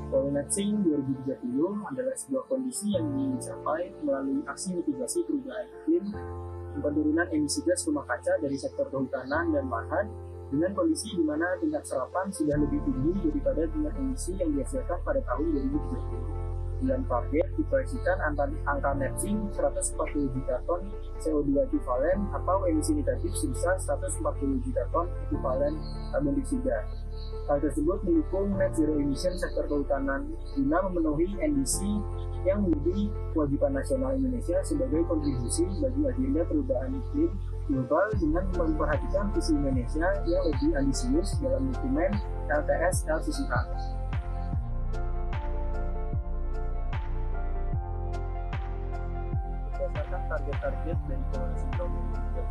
Pollination 2030 adalah sebuah kondisi yang dicapai melalui aksi mitigasi perubahan iklim dan penurunan emisi gas rumah kaca dari sektor kehutanan dan lahan dengan kondisi di mana tingkat serapan sudah lebih tinggi daripada tingkat emisi yang dihasilkan pada tahun 2030. Dengan target diproyeksikan angka matching 140 juta ton CO2 ekivalen atau emisi negatif sebesar 140 juta ton ekivalen karbon dioksida. Hal tersebut mendukung net zero emission sektor kehutanan guna memenuhi NDC yang menjadi kewajiban nasional Indonesia sebagai kontribusi bagi agenda perubahan iklim global dengan memperhatikan visi Indonesia yang lebih ambisius dalam dokumen LTS-LCCA. Berdasarkan target-target dari Pollination tahun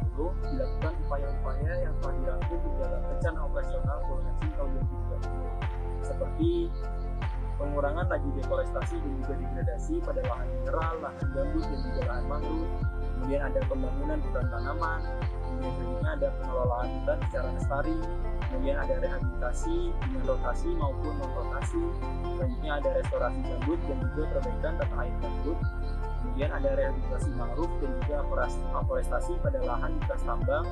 2030, dilakukan upaya-upaya yang telah dirangkum di dalam rencana operasional Pollination tahun 2030, seperti pengurangan laju deforestasi dan juga degradasi pada lahan mineral, lahan gambut, dan juga lahan mangrove. Kemudian ada pembangunan hutan tanaman, kemudian selanjutnya ada pengelolaan hutan secara lestari, kemudian ada rehabilitasi dengan rotasi maupun non-rotasi, selanjutnya ada restorasi gambut dan juga perbaikan tata air gambut. Kemudian ada rehabilitasi mangrove dan juga aforestasi pada lahan bekas tambang.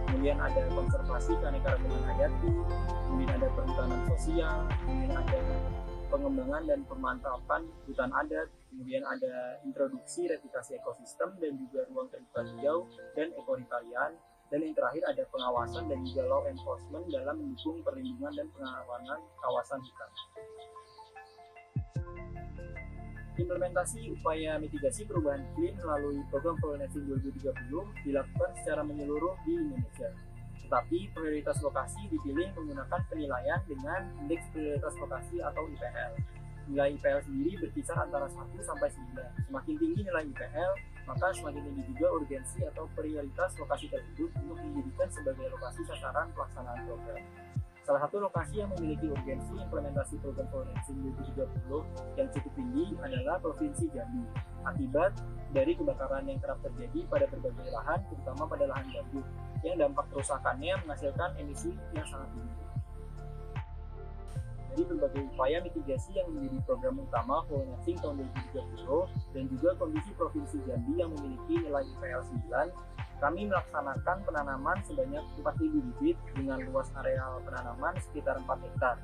Kemudian ada konservasi keanekaragaman hayati. Kemudian ada perhutanan sosial. Kemudian ada pengembangan dan pemantapan hutan adat. Kemudian ada introduksi replikasi ekosistem dan juga ruang terbuka hijau dan ekoritarian. Dan yang terakhir ada pengawasan dan juga law enforcement dalam mendukung perlindungan dan pengawasan kawasan hutan. Implementasi upaya mitigasi perubahan iklim melalui program Pollination 2030 dilakukan secara menyeluruh di Indonesia. Tetapi prioritas lokasi dipilih menggunakan penilaian dengan indeks prioritas lokasi atau IPL. Nilai IPL sendiri berkisar antara 1 sampai 9. Semakin tinggi nilai IPL, maka semakin tinggi juga urgensi atau prioritas lokasi tersebut untuk dijadikan sebagai lokasi sasaran pelaksanaan program. Salah satu lokasi yang memiliki urgensi implementasi program Pollination 2030 yang cukup tinggi adalah Provinsi Jambi, akibat dari kebakaran yang kerap terjadi pada berbagai lahan, terutama pada lahan gambut, yang dampak kerusakannya menghasilkan emisi yang sangat tinggi. Dari berbagai upaya mitigasi yang menjadi program utama Pollination tahun 2030 dan juga kondisi Provinsi Jambi yang memiliki nilai IPL 9, kami melaksanakan penanaman sebanyak 4.000 bibit dengan luas areal penanaman sekitar 4 hektar.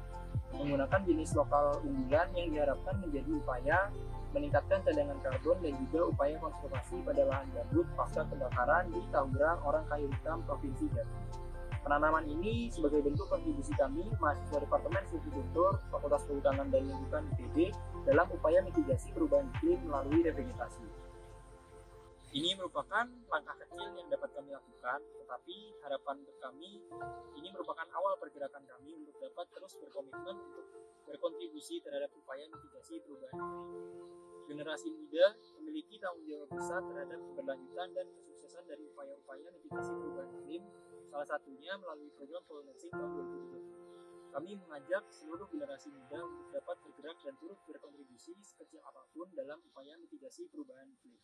Menggunakan jenis lokal unggulan yang diharapkan menjadi upaya meningkatkan cadangan karbon dan juga upaya konservasi pada lahan gambut pasca kebakaran di Taugerang Orang Kayu Hitam, Provinsi Jambi. Penanaman ini sebagai bentuk kontribusi kami, mahasiswa Departemen Silvikultur, Fakultas Kehutanan dan Lingkungan ITB, dalam upaya mitigasi perubahan iklim melalui revegetasi. Ini merupakan langkah kecil yang dapat kami lakukan, tetapi harapan untuk kami, ini merupakan awal pergerakan kami untuk dapat terus berkomitmen untuk berkontribusi terhadap upaya mitigasi perubahan iklim. Generasi muda memiliki tanggung jawab besar terhadap keberlanjutan dan kesuksesan dari upaya-upaya mitigasi perubahan iklim, salah satunya melalui program Pollination tahun 2020. Kami mengajak seluruh generasi muda untuk dapat bergerak dan turut berkontribusi sekecil apapun dalam upaya mitigasi perubahan iklim.